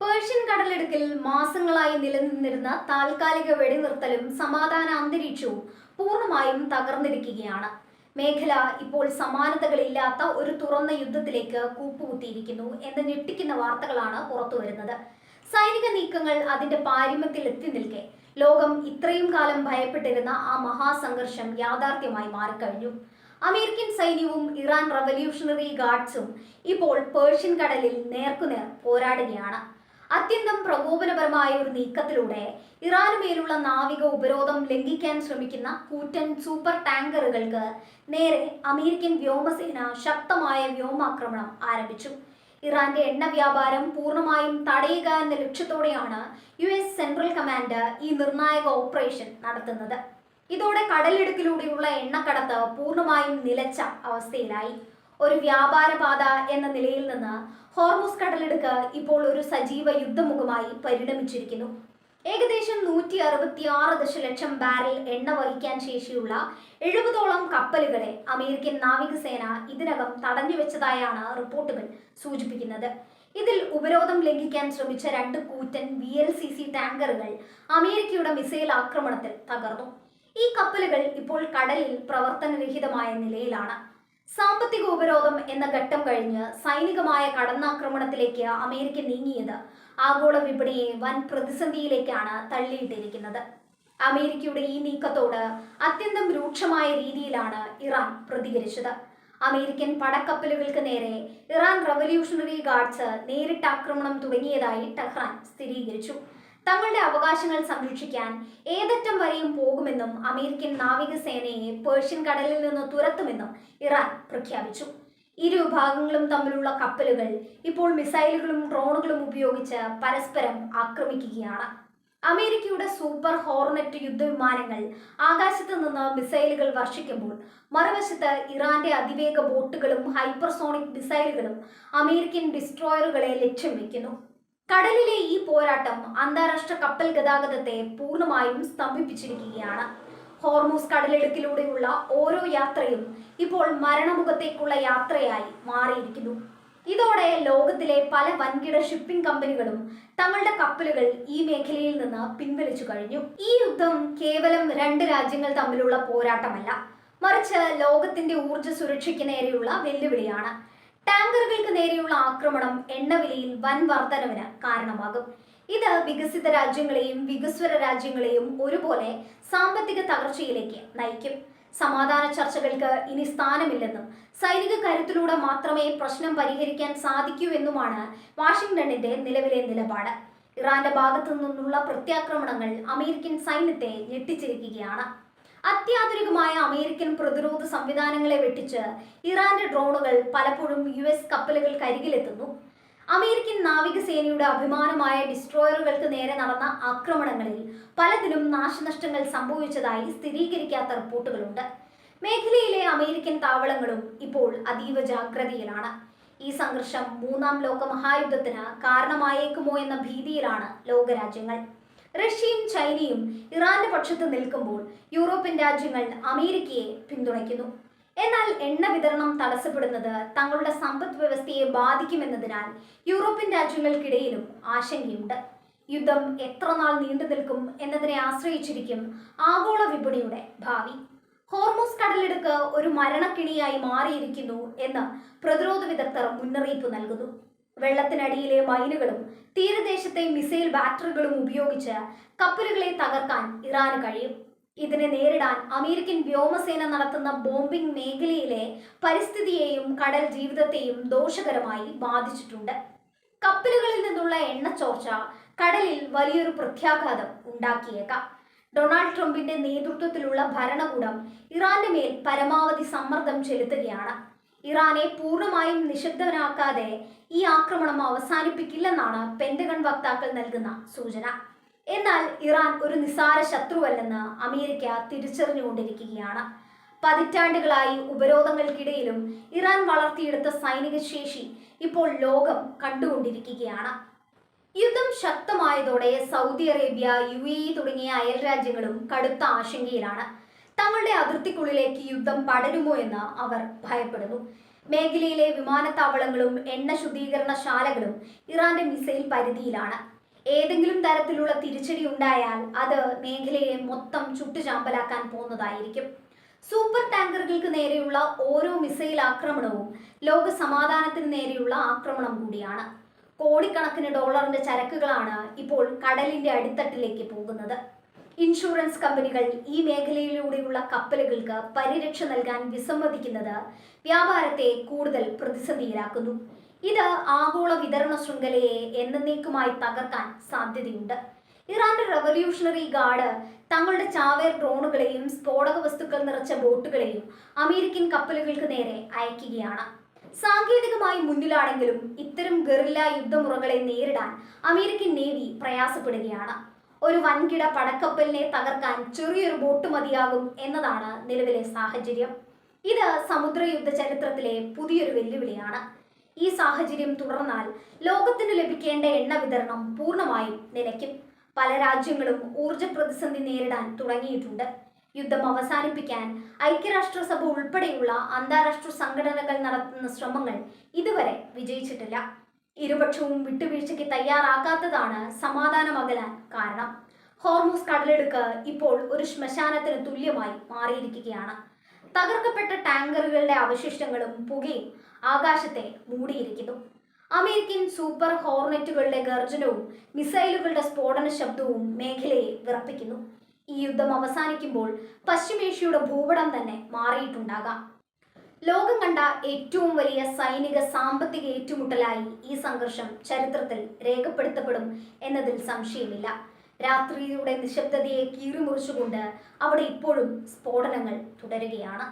Persian കടലിടുക്കിൽ മാസങ്ങളായി നിലനിന്നിരുന്ന താൽക്കാലിക വെടിനിർത്തലും സമാധാന അന്തരീക്ഷവും പൂർണ്ണമായും തകർന്നിരിക്കുകയാണ്. മേഖല ഇപ്പോൾ സമാനതകളില്ലാത്ത ഒരു തുറന്ന യുദ്ധത്തിലേക്ക് കൂപ്പുകുത്തിയിരിക്കുന്നു എന്ന ഞെട്ടിക്കുന്ന വാർത്തകളാണ് പുറത്തുവരുന്നത്. സൈനിക നീക്കങ്ങൾ അതിന്റെ പാരമ്യത്തിൽ എത്തി നിൽക്കെ ലോകം ഇത്രയും കാലം ഭയപ്പെട്ടിരുന്ന ആ മഹാസംഘർഷം യാഥാർത്ഥ്യമായി മാറിക്കഴിഞ്ഞു. അമേരിക്കൻ സൈന്യവും ഇറാൻ റവല്യൂഷണറി ഗാർഡ്സും ഇപ്പോൾ പേർഷ്യൻ കടലിൽ നേർക്കുനേർ പോരാടുകയാണ്. അത്യന്തം പ്രകോപനപരമായ ഒരു നീക്കത്തിലൂടെ ഇറാനുമേലുള്ള നാവിക ഉപരോധം ലംഘിക്കാൻ ശ്രമിക്കുന്ന കൂറ്റൻ സൂപ്പർ ടാങ്കറുകൾക്ക് നേരെ അമേരിക്കൻ വ്യോമസേന ശക്തമായ വ്യോമാക്രമണം ആരംഭിച്ചു. ഇറാന്റെ എണ്ണ വ്യാപാരം പൂർണ്ണമായും തടയുക എന്ന ലക്ഷ്യത്തോടെയാണ് US സെൻട്രൽ കമാൻഡ് ഈ നിർണായക ഓപ്പറേഷൻ നടത്തുന്നത്. ഇതോടെ കടലിടുക്കിലൂടെയുള്ള എണ്ണക്കടത്ത് പൂർണ്ണമായും നിലച്ച അവസ്ഥയിലായി. ഒരു വ്യാപാരപാത എന്ന നിലയിൽ നിന്ന് ഹോർമുസ് കടലിടുക്ക് ഇപ്പോൾ ഒരു സജീവ യുദ്ധമുഖമായി പരിണമിച്ചിരിക്കുന്നു. ഏകദേശം 166 ദശലക്ഷം ബാരൽ എണ്ണ വഹിക്കാൻ ശേഷിയുള്ള 70ഓളം കപ്പലുകളെ അമേരിക്കൻ നാവികസേന ഇതിനകം തടഞ്ഞുവെച്ചതായാണ് റിപ്പോർട്ടുകൾ സൂചിപ്പിക്കുന്നത്. ഇതിൽ ഉപരോധം ലംഘിക്കാൻ ശ്രമിച്ച 2 കൂറ്റൻ VLCC ടാങ്കറുകൾ അമേരിക്കയുടെ മിസൈൽ ആക്രമണത്തിൽ തകർന്നു. ഈ കപ്പലുകൾ ഇപ്പോൾ കടലിൽ പ്രവർത്തനരഹിതമായ നിലയിലാണ്. സാമ്പത്തിക ഉപരോധം എന്ന ഘട്ടം കഴിഞ്ഞ് സൈനികമായ കടന്നാക്രമണത്തിലേക്ക് അമേരിക്ക നീങ്ങിയത് ആഗോള വിപണിയെ വൻ പ്രതിസന്ധിയിലേക്കാണ് തള്ളിയിട്ടിരിക്കുന്നത്. അമേരിക്കയുടെ ഈ നീക്കത്തോട് അത്യന്തം രൂക്ഷമായ രീതിയിലാണ് ഇറാൻ പ്രതികരിച്ചത്. അമേരിക്കൻ പടക്കപ്പലുകൾക്ക് നേരെ ഇറാൻ റവല്യൂഷണറി ഗാർഡ്സ് നേരിട്ട് ആക്രമണം തുടങ്ങിയതായി ടെഹ്റാൻ സ്ഥിരീകരിച്ചു. തങ്ങളുടെ അവകാശങ്ങൾ സംരക്ഷിക്കാൻ ഏതറ്റം വരെയും പോകുമെന്നും അമേരിക്കൻ നാവികസേനയെ പേർഷ്യൻ കടലിൽ നിന്ന് തുരത്തുമെന്നും ഇറാൻ പ്രഖ്യാപിച്ചു. ഇരു വിഭാഗങ്ങളും തമ്മിലുള്ള കപ്പലുകൾ ഇപ്പോൾ മിസൈലുകളും ഡ്രോണുകളും ഉപയോഗിച്ച് പരസ്പരം ആക്രമിക്കുകയാണ്. അമേരിക്കയുടെ സൂപ്പർ ഹോർനെറ്റ് യുദ്ധവിമാനങ്ങൾ ആകാശത്ത് നിന്ന് മിസൈലുകൾ വർഷിക്കുമ്പോൾ മറുവശത്ത് ഇറാന്റെ അതിവേഗ ബോട്ടുകളും ഹൈപ്പർസോണിക് മിസൈലുകളും അമേരിക്കൻ ഡിസ്ട്രോയറുകളെ ലക്ഷ്യം വെക്കുന്നു. കടലിലെ ഈ പോരാട്ടം അന്താരാഷ്ട്ര കപ്പൽ ഗതാഗതത്തെ പൂർണ്ണമായും സ്തംഭിപ്പിച്ചിരിക്കുകയാണ്. ഹോർമുസ് കടലിടുക്കിലൂടെയുള്ള ഓരോ യാത്രയും ഇപ്പോൾ മരണമുഖത്തേക്കുള്ള യാത്രയായി മാറിയിരിക്കുന്നു. ഇതോടെ ലോകത്തിലെ പല വൻകിട ഷിപ്പിംഗ് കമ്പനികളും തങ്ങളുടെ കപ്പലുകൾ ഈ മേഖലയിൽ നിന്ന് പിൻവലിച്ചു കഴിഞ്ഞു. ഈ യുദ്ധം കേവലം 2 രാജ്യങ്ങൾ തമ്മിലുള്ള പോരാട്ടമല്ല, മറിച്ച് ലോകത്തിന്റെ ഊർജ്ജ സുരക്ഷയ്ക്ക് നേരെയുള്ള വെല്ലുവിളിയാണ്. ടാങ്കറുകൾക്ക് നേരെയുള്ള ആക്രമണം എണ്ണവിലയിൽ വൻ വർധനവിന് കാരണമാകും. ഇത് വികസിത രാജ്യങ്ങളെയും വികസ്വര രാജ്യങ്ങളെയും ഒരുപോലെ സാമ്പത്തിക തകർച്ചയിലേക്ക് നയിക്കും. സമാധാന ചർച്ചകൾക്ക് ഇനി സ്ഥാനമില്ലെന്നും സൈനിക കരുത്തിലൂടെ മാത്രമേ പ്രശ്നം പരിഹരിക്കാൻ സാധിക്കൂ എന്നുമാണ് വാഷിംഗ്ടണിന്റെ നിലവിലെ നിലപാട്. ഇറാന്റെ ഭാഗത്തു നിന്നുള്ള പ്രത്യാക്രമണങ്ങൾ അമേരിക്കൻ സൈന്യത്തെ ഞെട്ടിച്ചിരിക്കുകയാണ്. അത്യാധുനികമായ അമേരിക്കൻ പ്രതിരോധ സംവിധാനങ്ങളെ വെട്ടിച്ച് ഇറാന്റെ ഡ്രോണുകൾ പലപ്പോഴും US കപ്പലുകൾക്കരികിലെത്തുന്നു. അമേരിക്കൻ നാവികസേനയുടെ അഭിമാനമായ ഡിസ്ട്രോയറുകൾക്ക് നേരെ നടന്ന ആക്രമണങ്ങളിൽ പലതിലും നാശനഷ്ടങ്ങൾ സംഭവിച്ചതായി സ്ഥിരീകരിക്കാത്ത റിപ്പോർട്ടുകളുണ്ട്. മേഖലയിലെ അമേരിക്കൻ താവളങ്ങളും ഇപ്പോൾ അതീവ ജാഗ്രതയിലാണ്. ഈ സംഘർഷം 3ാം ലോക മഹായുദ്ധത്തിന് കാരണമായേക്കുമോ എന്ന ഭീതിയിലാണ് ലോകരാജ്യങ്ങൾ. റഷ്യയും ചൈനയും ഇറാന്റെ പക്ഷത്ത് നിൽക്കുമ്പോൾ യൂറോപ്യൻ രാജ്യങ്ങൾ അമേരിക്കയെ പിന്തുണയ്ക്കുന്നു. എന്നാൽ എണ്ണ വിതരണം തടസ്സപ്പെടുന്നത് തങ്ങളുടെ സമ്പദ് വ്യവസ്ഥയെ ബാധിക്കുമെന്നതിനാൽ യൂറോപ്യൻ രാജ്യങ്ങൾക്കിടയിലും ആശങ്കയുണ്ട്. യുദ്ധം എത്ര നാൾ നീണ്ടു നിൽക്കും എന്നതിനെ ആശ്രയിച്ചിരിക്കും ആഗോള വിപണിയുടെ ഭാവി. ഹോർമുസ് കടലിടുക്ക് ഒരു മരണക്കിണിയായി മാറിയിരിക്കുന്നു എന്ന് പ്രതിരോധ വിദഗ്ധർ മുന്നറിയിപ്പ് നൽകുന്നു. വെള്ളത്തിനടിയിലെ മൈനുകളും തീരദേശത്തെ മിസൈൽ ബാറ്ററികളും ഉപയോഗിച്ച് കപ്പലുകളെ തകർക്കാൻ ഇറാന് കഴിയും. ഇതിനെ നേരിടാൻ അമേരിക്കൻ വ്യോമസേന നടത്തുന്ന ബോംബിംഗ് മേഖലയിലെ പരിസ്ഥിതിയെയും കടൽ ജീവിതത്തെയും ദോഷകരമായി ബാധിച്ചിട്ടുണ്ട്. കപ്പലുകളിൽ നിന്നുള്ള എണ്ണച്ചോർച്ച കടലിൽ വലിയൊരു പ്രത്യാഘാതം ഉണ്ടാക്കിയേക്കാം. ഡൊണാൾഡ് ട്രംപിന്റെ നേതൃത്വത്തിലുള്ള ഭരണകൂടം ഇറാന്റെ മേൽ പരമാവധി സമ്മർദ്ദം ചെലുത്തുകയാണ്. ഇറാനെ പൂർണ്ണമായും നിശബ്ദനാക്കാതെ ഈ ആക്രമണം അവസാനിപ്പിക്കില്ലെന്നാണ് പെന്റഗൺ വക്താക്കൾ നൽകുന്ന സൂചന. എന്നാൽ ഇറാൻ ഒരു നിസ്സാര ശത്രുവല്ലെന്ന് അമേരിക്ക തിരിച്ചറിഞ്ഞുകൊണ്ടിരിക്കുകയാണ്. പതിറ്റാണ്ടുകളായി ഉപരോധങ്ങൾക്കിടയിലും ഇറാൻ വളർത്തിയെടുത്ത സൈനിക ശേഷി ഇപ്പോൾ ലോകം കണ്ടുകൊണ്ടിരിക്കുകയാണ്. യുദ്ധം ശക്തമായതോടെ സൗദി അറേബ്യ, UAE തുടങ്ങിയ അയൽ രാജ്യങ്ങളും കടുത്ത ആശങ്കയിലാണ്. തങ്ങളുടെ അതിർത്തിക്കുള്ളിലേക്ക് യുദ്ധം പടരുമോ എന്ന് അവർ ഭയപ്പെടുന്നു. മേഖലയിലെ വിമാനത്താവളങ്ങളും എണ്ണ ശുദ്ധീകരണശാലകളും ഇറാന്റെ മിസൈൽ പരിധിയിലാണ്. ഏതെങ്കിലും തരത്തിലുള്ള തിരിച്ചടി ഉണ്ടായാൽ അത് മേഖലയെ മൊത്തം ചുട്ടുചാമ്പലാക്കാൻ പോകുന്നതായിരിക്കും. സൂപ്പർ ടാങ്കറുകൾക്ക് നേരെയുള്ള ഓരോ മിസൈൽ ആക്രമണവും ലോക സമാധാനത്തിന് നേരെയുള്ള ആക്രമണം കൂടിയാണ്. കോടിക്കണക്കിന് ഡോളറിന്റെ ചരക്കുകളാണ് ഇപ്പോൾ കടലിന്റെ അടിത്തട്ടിലേക്ക് പോകുന്നത്. ഇൻഷുറൻസ് കമ്പനികൾ ഈ മേഖലയിലൂടെയുള്ള കപ്പലുകൾക്ക് പരിരക്ഷ നൽകാൻ വിസമ്മതിക്കുന്നത് വ്യാപാരത്തെ കൂടുതൽ പ്രതിസന്ധിയിലാക്കുന്നു. ഇത് ആഗോള വിതരണ ശൃംഖലയെ എന്നേക്കുമായി തകർക്കാൻ സാധ്യതയുണ്ട്. ഇറാന്റെ റവല്യൂഷണറി ഗാർഡ് തങ്ങളുടെ ചാവേർ ഡ്രോണുകളെയും സ്ഫോടക വസ്തുക്കൾ നിറച്ച ബോട്ടുകളെയും അമേരിക്കൻ കപ്പലുകൾക്ക് നേരെ അയക്കുകയാണ്. സാങ്കേതികമായി മുന്നിലാണെങ്കിലും ഇത്തരം ഗറില്ല യുദ്ധമുറകളെ നേരിടാൻ അമേരിക്കൻ നേവി പ്രയാസപ്പെടുകയാണ്. ഒരു വൻകിട പടക്കപ്പലിനെ തകർക്കാൻ ചെറിയൊരു ബോട്ട് മതിയാകും എന്നതാണ് നിലവിലെ സാഹചര്യം. ഇത് സമുദ്രയുദ്ധ ചരിത്രത്തിലെ പുതിയൊരു വെല്ലുവിളിയാണ്. ഈ സാഹചര്യം തുടർന്നാൽ ലോകത്തിന് ലഭിക്കേണ്ട എണ്ണ വിതരണം പൂർണ്ണമായും നിലയ്ക്കും. പല രാജ്യങ്ങളും ഊർജ പ്രതിസന്ധി നേരിടാൻ തുടങ്ങിയിട്ടുണ്ട്. യുദ്ധം അവസാനിപ്പിക്കാൻ ഐക്യരാഷ്ട്രസഭ ഉൾപ്പെടെയുള്ള അന്താരാഷ്ട്ര സംഘടനകൾ നടത്തുന്ന ശ്രമങ്ങൾ ഇതുവരെ വിജയിച്ചിട്ടില്ല. ഇരുപക്ഷവും വിട്ടുവീഴ്ചയ്ക്ക് തയ്യാറാകാത്തതാണ് സമാധാനം അകലാൻ കാരണം. ഹോർമൂസ് കടലിടുക്ക് ഇപ്പോൾ ഒരു ശ്മശാനത്തിന് തുല്യമായി മാറിയിരിക്കുകയാണ്. തകർക്കപ്പെട്ട ടാങ്കറുകളുടെ അവശിഷ്ടങ്ങളും പുകയും ആകാശത്തെ മൂടിയിരിക്കുന്നു. അമേരിക്കൻ സൂപ്പർ ഹോർനെറ്റുകളുടെ ഗർജനവും മിസൈലുകളുടെ സ്ഫോടന ശബ്ദവും മേഖലയെ വിറപ്പിക്കുന്നു. ഈ യുദ്ധം അവസാനിക്കുമ്പോൾ പശ്ചിമേഷ്യയുടെ ഭൂപടം തന്നെ മാറിയിട്ടുണ്ടാകാം. ലോകം കണ്ട ഏറ്റവും വലിയ സൈനിക സാമ്പത്തിക ഏറ്റുമുട്ടലായി ഈ സംഘർഷം ചരിത്രത്തിൽ രേഖപ്പെടുത്തപ്പെടും എന്നതിൽ സംശയമില്ല. രാത്രിയുടെ നിശബ്ദതയെ കീറിമുറിച്ചുകൊണ്ട് അവിടെ ഇപ്പോഴും സ്ഫോടനങ്ങൾ തുടരുകയാണ്.